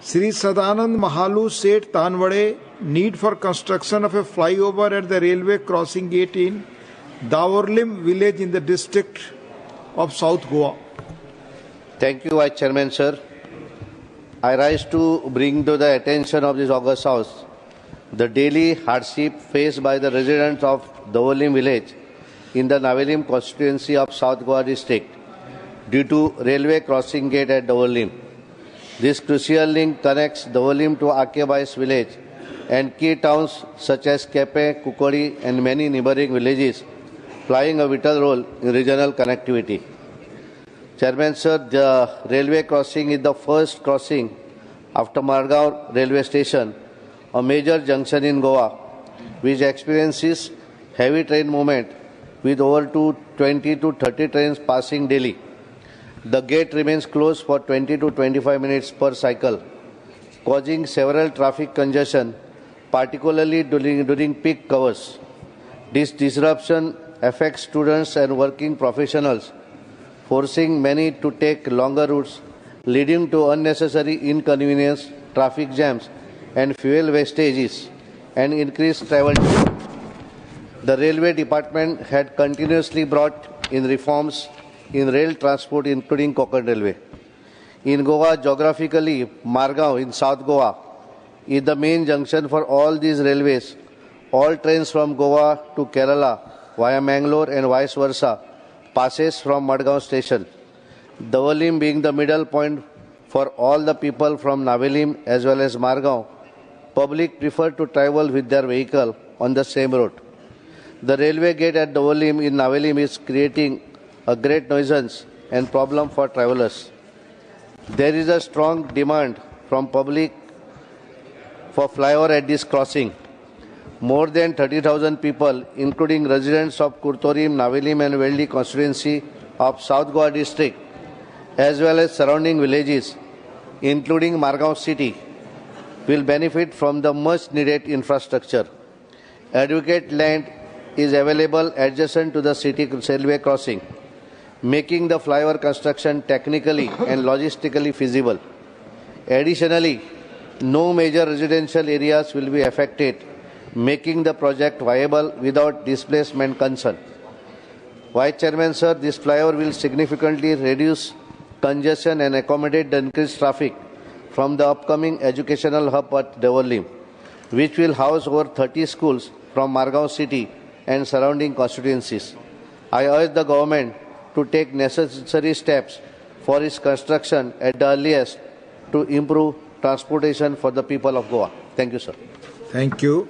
Sri Sadanand Mahalu said Tanwade, need for construction of a flyover at the railway crossing gate in Davorlim village in the district of South Goa. Thank you, Vice Chairman, sir. I rise to bring to the attention of this August House the daily hardship faced by the residents of Davorlim village in the Navelim constituency of South Goa district due to railway crossing gate at Davorlim. This crucial link connects Davorlim to Akebais village and key towns such as Kepe, Kukori and many neighboring villages, playing a vital role in regional connectivity. Chairman, sir, the railway crossing is the first crossing after Margao railway station, a major junction in Goa, which experiences heavy train movement with over 20 to 30 trains passing daily. The gate remains closed for 20 to 25 minutes per cycle, causing several traffic congestion, particularly during peak hours. This disruption affects students and working professionals, forcing many to take longer routes, leading to unnecessary inconvenience, traffic jams, and fuel wastages, and increased travel time. The Railway Department had continuously brought in reforms in rail transport, including Konkan Railway. In Goa, geographically, Margao in South Goa is the main junction for all these railways. All trains from Goa to Kerala via Mangalore and vice versa passes from Madgaon station. Davorlim being the middle point for all the people from Navelim as well as Margao, public prefer to travel with their vehicle on the same road. The railway gate at Davorlim in Navelim is creating a great nuisance and problem for travellers. There is a strong demand from public for flyover at this crossing. More than 30,000 people, including residents of Kurtorim, Navelim and Veldi constituency of South Goa district, as well as surrounding villages, including Margao city, will benefit from the much needed infrastructure. Adequate land is available adjacent to the city railway crossing, making the flyover construction technically and logistically feasible. Additionally, no major residential areas will be affected, making the project viable without displacement concern. Vice Chairman, sir, this flyover will significantly reduce congestion and accommodate the increased traffic from the upcoming educational hub at Davorlim, which will house over 30 schools from Margao city and surrounding constituencies. I urge the government to take necessary steps for its construction at the earliest to improve transportation for the people of Goa. Thank you, sir. Thank you.